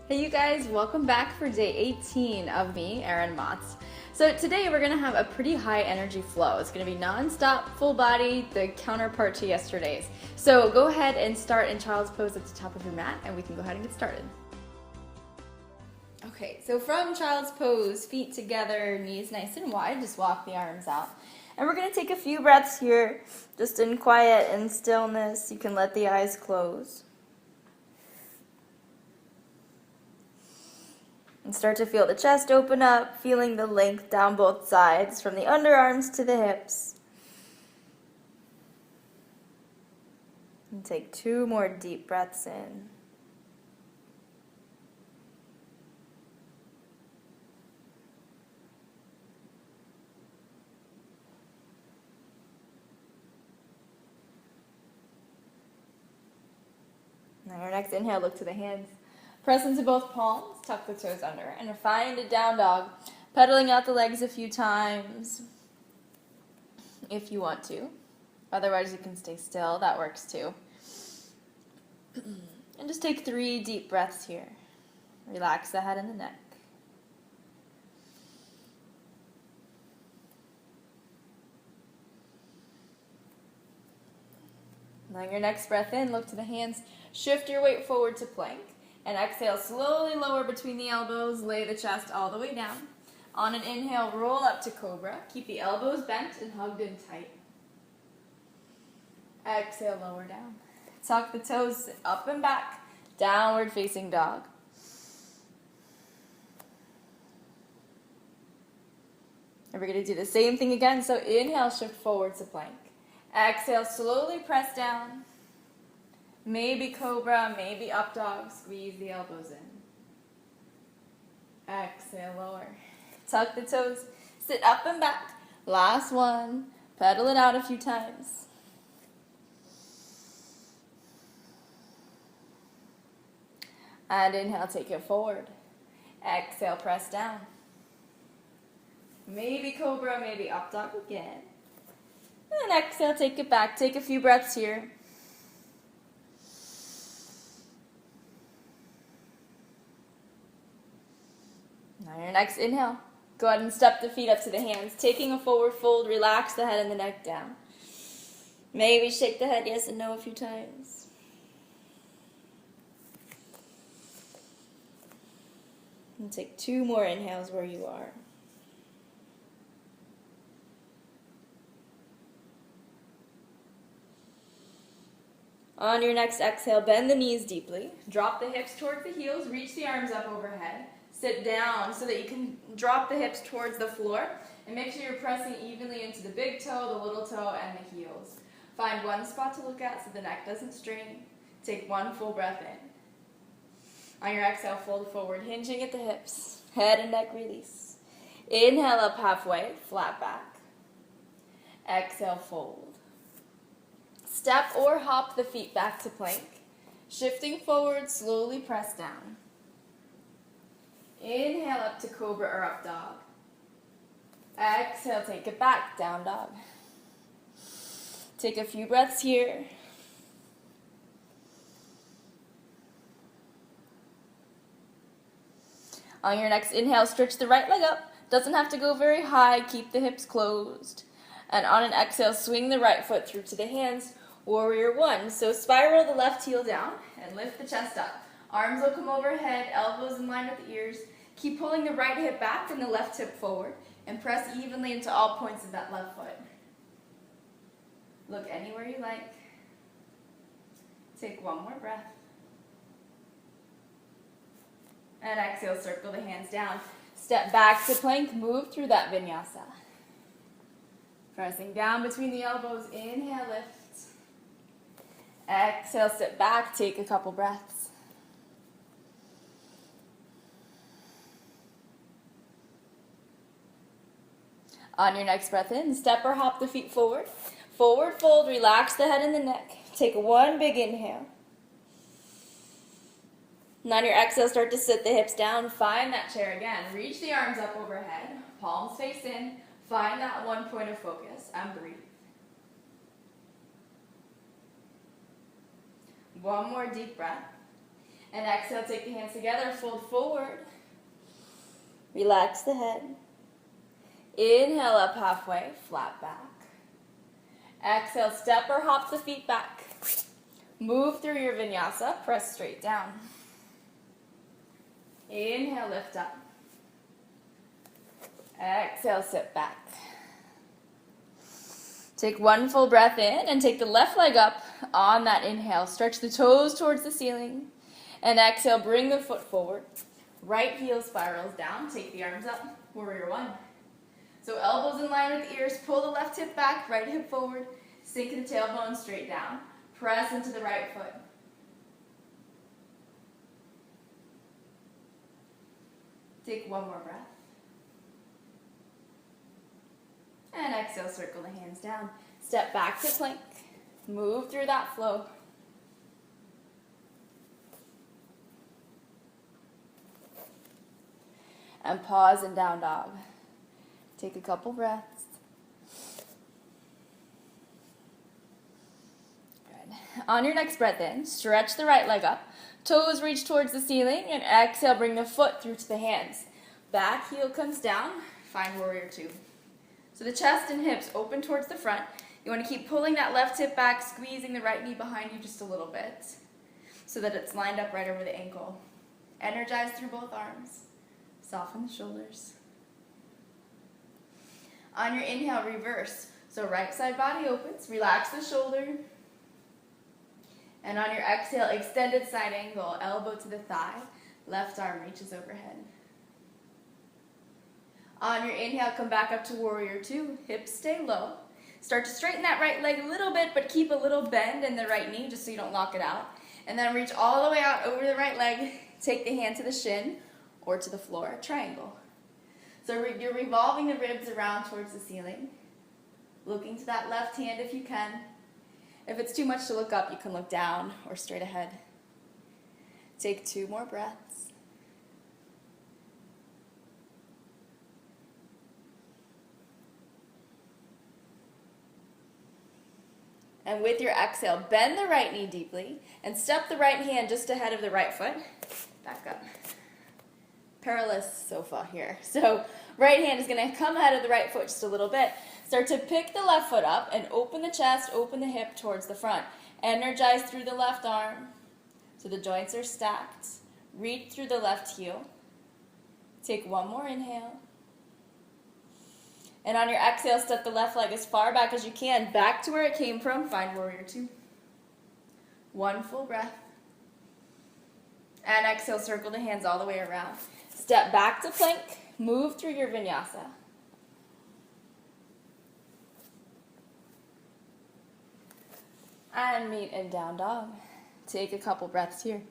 Hey you guys, welcome back for day 18 of me, Erin Motz. So today we're going to have a pretty high energy flow. It's going to be non-stop, full body, the counterpart to yesterday's. So go ahead and start in child's pose at the top of your mat and we can go ahead and get started. Okay, so from child's pose, feet together, knees nice and wide, just walk the arms out. And we're going to take a few breaths here, just in quiet and stillness. You can let the eyes close. And start to feel the chest open up, feeling the length down both sides, from the underarms to the hips. And take 2 more deep breaths in. Now your next inhale, look to the hands. Press into both palms, tuck the toes under, and find a down dog. Pedaling out the legs a few times if you want to. Otherwise, you can stay still. That works too. And just take 3 deep breaths here. Relax the head and the neck. Now your next breath in, look to the hands. Shift your weight forward to plank. And exhale, slowly lower between the elbows, lay the chest all the way down. On an inhale, roll up to cobra. Keep the elbows bent and hugged in tight. Exhale, lower down. Tuck the toes up and back, downward facing dog. And we're going to do the same thing again, so inhale, shift forward to plank. Exhale, slowly press down. Maybe cobra, maybe up dog. Squeeze the elbows in. Exhale, lower. Tuck the toes. Sit up and back. Last one. Pedal it out a few times. And inhale, take it forward. Exhale, press down. Maybe cobra, maybe up dog again. And exhale, take it back. Take a few breaths here. Now your next inhale, go ahead and step the feet up to the hands, taking a forward fold, relax the head and the neck down. Maybe shake the head yes and no a few times. And take 2 more inhales where you are. On your next exhale, bend the knees deeply, drop the hips towards the heels, reach the arms up overhead. Sit down so that you can drop the hips towards the floor and make sure you're pressing evenly into the big toe, the little toe, and the heels. Find one spot to look at so the neck doesn't strain. Take 1 full breath in. On your exhale, fold forward, hinging at the hips. Head and neck release. Inhale up halfway, flat back. Exhale, fold. Step or hop the feet back to plank. Shifting forward, slowly press down. Inhale up to cobra or up dog. Exhale, take it back, down dog. Take a few breaths here. On your next inhale, stretch the right leg up. Doesn't have to go very high, keep the hips closed. And on an exhale, swing the right foot through to the hands, warrior 1. So spiral the left heel down and lift the chest up. Arms will come overhead, elbows in line with the ears. Keep pulling the right hip back and the left hip forward and press evenly into all points of that left foot. Look anywhere you like. Take 1 more breath. And exhale, circle the hands down. Step back to plank, move through that vinyasa. Pressing down between the elbows, inhale, lift. Exhale, step back, take a couple breaths. On your next breath in, step or hop the feet forward. Forward fold, relax the head and the neck. Take 1 big inhale. And on your exhale, start to sit the hips down. Find that chair again. Reach the arms up overhead. Palms face in. Find that 1 point of focus and breathe. 1 more deep breath. And exhale, take the hands together, fold forward. Relax the head. Inhale up halfway, flat back. Exhale, step or hop the feet back. Move through your vinyasa, press straight down. Inhale, lift up. Exhale, sit back. Take one full breath in and take the left leg up on that inhale. Stretch the toes towards the ceiling. And exhale, bring the foot forward. Right heel spirals down. Take the arms up. Warrior one. So elbows in line with the ears. Pull the left hip back, right hip forward. Sink the tailbone straight down. Press into the right foot. Take one more breath. And exhale, circle the hands down. Step back to plank. Move through that flow. And pause in down dog. Take a couple breaths. Good. On your next breath in, stretch the right leg up. Toes reach towards the ceiling, and exhale, bring the foot through to the hands. Back heel comes down, find warrior two. So the chest and hips open towards the front. You want to keep pulling that left hip back, squeezing the right knee behind you just a little bit so that it's lined up right over the ankle. Energize through both arms. Soften the shoulders. On your inhale, reverse. So right side body opens, relax the shoulder. And on your exhale, extended side angle, elbow to the thigh, left arm reaches overhead. On your inhale, come back up to warrior two, hips stay low. Start to straighten that right leg a little bit, but keep a little bend in the right knee just so you don't lock it out. And then reach all the way out over the right leg, take the hand to the shin or to the floor, triangle. So you're revolving the ribs around towards the ceiling, looking to that left hand if you can. If it's too much to look up, you can look down or straight ahead. Take 2 more breaths. And with your exhale, bend the right knee deeply and step the right hand just ahead of the right foot. Back up. Perilous sofa here. So right hand is going to come ahead of the right foot just a little bit. Start to pick the left foot up and open the chest, open the hip towards the front. Energize through the left arm so the joints are stacked. Reach through the left heel. Take 1 more inhale. And on your exhale, step the left leg as far back as you can, back to where it came from. Find warrior two. 1 full breath. And exhale, circle the hands all the way around. Step back to plank. Move through your vinyasa. And meet in down dog. Take a couple breaths here.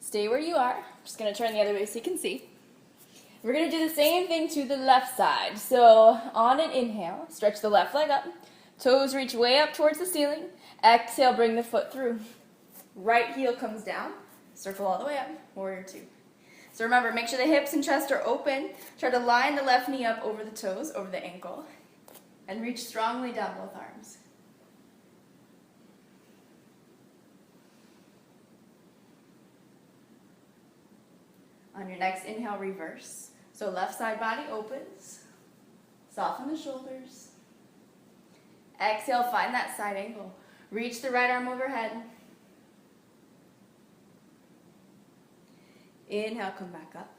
Stay where you are. I'm just going to turn the other way so you can see. We're going to do the same thing to the left side. So on an inhale, stretch the left leg up. Toes reach way up towards the ceiling. Exhale, bring the foot through. Right heel comes down. Circle all the way up. Warrior two. So remember, make sure the hips and chest are open. Try to line the left knee up over the toes, over the ankle. And reach strongly down both arms. On your next inhale, reverse. So left side body opens. Soften the shoulders. Exhale, find that side angle. Reach the right arm overhead. Inhale, come back up.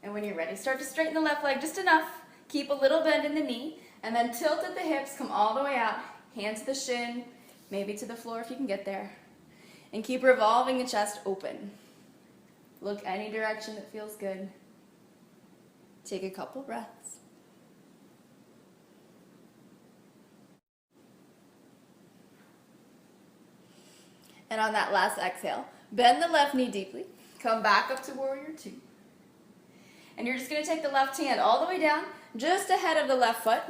And when you're ready, start to straighten the left leg just enough. Keep a little bend in the knee. And then tilt at the hips, come all the way out. Hand to the shin, maybe to the floor if you can get there. And keep revolving the chest open. Look any direction that feels good. Take a couple breaths. And on that last exhale, bend the left knee deeply. Come back up to warrior two. And you're just going to take the left hand all the way down, just ahead of the left foot.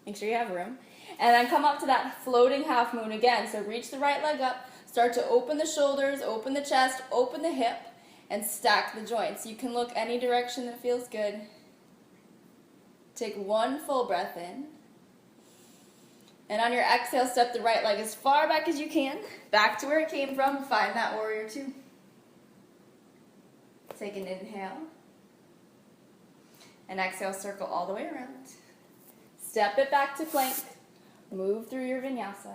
Make sure you have room. And then come up to that floating half moon again. So reach the right leg up. Start to open the shoulders, open the chest, open the hip, and stack the joints. You can look any direction that feels good. Take 1 full breath in. And on your exhale, step the right leg as far back as you can, back to where it came from. Find that warrior two. Take an inhale. And exhale, circle all the way around. Step it back to plank. Move through your vinyasa.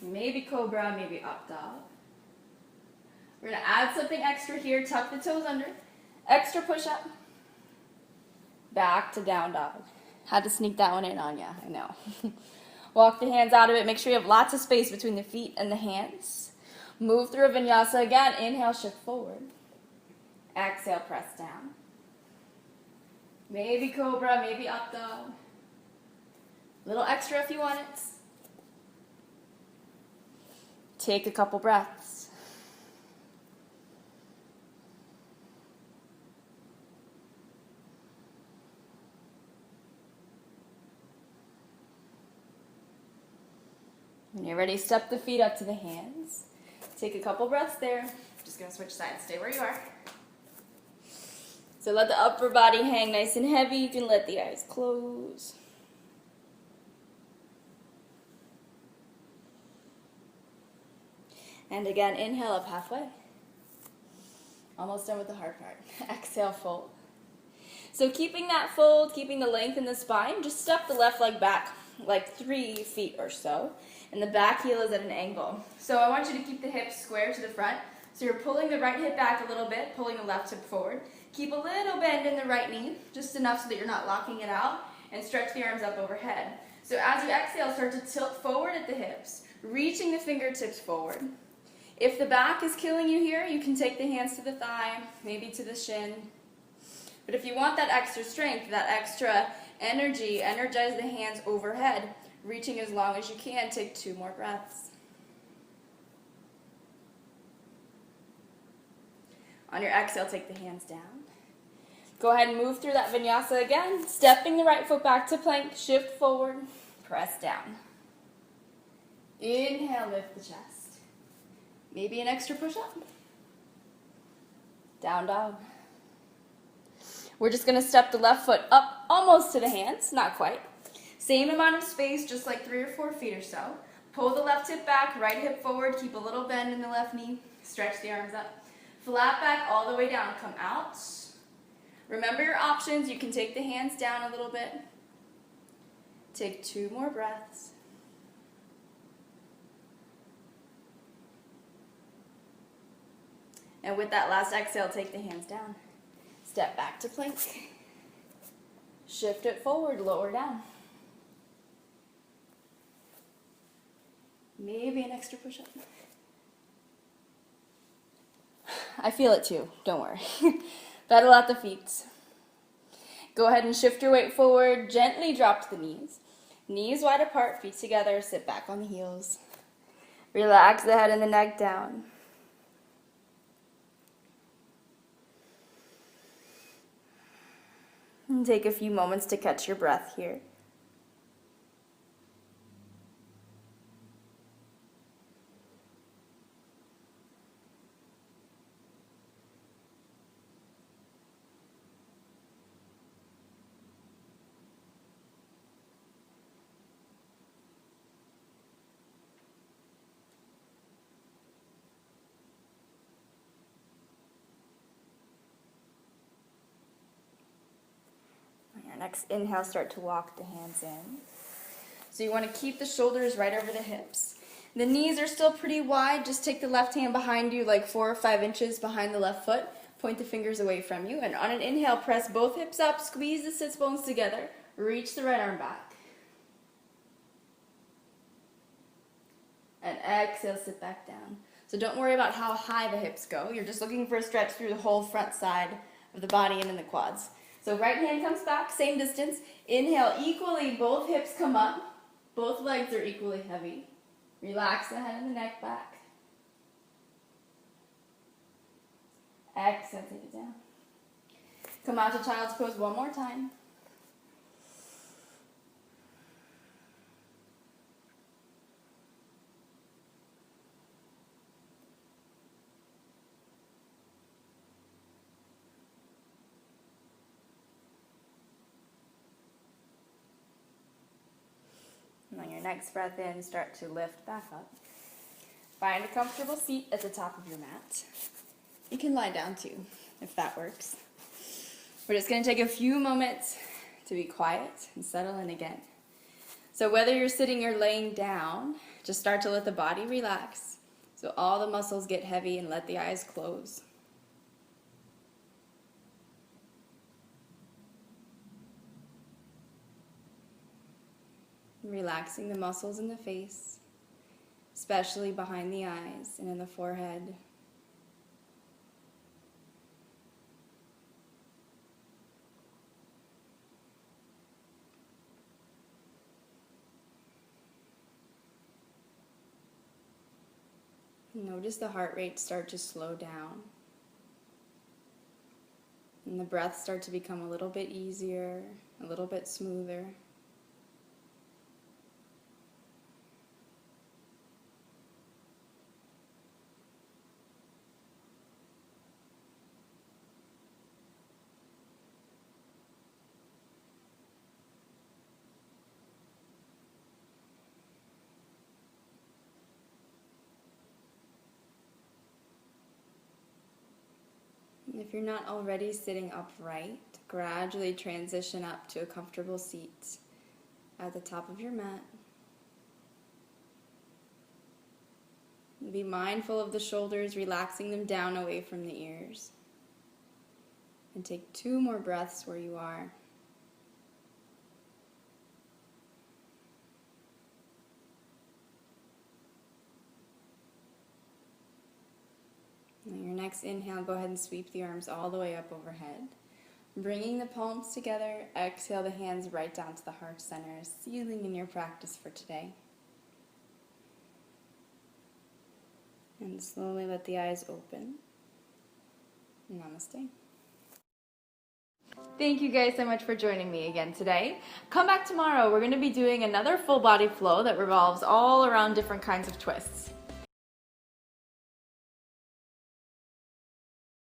Maybe cobra, maybe up dog. We're going to add something extra here. Tuck the toes under. Extra push-up. Back to down dog. Had to sneak that one in on ya, I know. Walk the hands out of it. Make sure you have lots of space between the feet and the hands. Move through a vinyasa again. Inhale, shift forward. Exhale, press down. Maybe cobra, maybe up dog. Little extra if you want it. Take a couple breaths. When you're ready, step the feet up to the hands. Take a couple breaths there. Just going to switch sides. Stay where you are. So let the upper body hang nice and heavy. You can let the eyes close. And again, inhale up halfway. Almost done with the hard part. Exhale, fold. So keeping that fold, keeping the length in the spine, just step the left leg back like 3 feet or so. And the back heel is at an angle. So I want you to keep the hips square to the front. So you're pulling the right hip back a little bit, pulling the left hip forward. Keep a little bend in the right knee, just enough so that you're not locking it out, and stretch the arms up overhead. So as you exhale, start to tilt forward at the hips, reaching the fingertips forward. If the back is killing you here, you can take the hands to the thigh, maybe to the shin. But if you want that extra strength, that extra energy, energize the hands overhead, reaching as long as you can. Take 2 more breaths. On your exhale, take the hands down. Go ahead and move through that vinyasa again, stepping the right foot back to plank, shift forward, press down. Inhale, lift the chest. Maybe an extra push-up. Down dog. We're just going to step the left foot up almost to the hands, not quite. Same amount of space, just like 3 or 4 feet or so. Pull the left hip back, right hip forward, keep a little bend in the left knee, stretch the arms up. Flat back all the way down, come out. Remember your options, you can take the hands down a little bit. Take 2 more breaths. And with that last exhale, take the hands down. Step back to plank. Shift it forward, lower down. Maybe an extra push-up. I feel it too, don't worry. Pedal out the feet. Go ahead and shift your weight forward, gently drop to the knees. Knees wide apart, feet together, sit back on the heels. Relax the head and the neck down. And take a few moments to catch your breath here. Next inhale, start to walk the hands in. So you want to keep the shoulders right over the hips. The knees are still pretty wide. Just take the left hand behind you, like 4 or 5 inches behind the left foot. Point the fingers away from you. And on an inhale, press both hips up, squeeze the sits bones together. Reach the right arm back. And exhale, sit back down. So don't worry about how high the hips go. You're just looking for a stretch through the whole front side of the body and in the quads. So right hand comes back, same distance. Inhale equally, both hips come up. Both legs are equally heavy. Relax the head and the neck back. Exhale, take it down. Come out to child's pose one more time. next breath in, start to lift back up. Find a comfortable seat at the top of your mat. You can lie down too, if that works. We're just going to take a few moments to be quiet and settle in again. So whether you're sitting or laying down, just start to let the body relax. So all the muscles get heavy and let the eyes close. Relaxing the muscles in the face, especially behind the eyes and in the forehead. Notice the heart rate start to slow down. And the breath start to become a little bit easier, a little bit smoother. If you're not already sitting upright, gradually transition up to a comfortable seat at the top of your mat. Be mindful of the shoulders, relaxing them down away from the ears. And take 2 more breaths where you are. On your next inhale, go ahead and sweep the arms all the way up overhead. Bringing the palms together, exhale the hands right down to the heart center, sealing in your practice for today. And slowly let the eyes open. Namaste. Thank you guys so much for joining me again today. Come back tomorrow. We're going to be doing another full body flow that revolves all around different kinds of twists.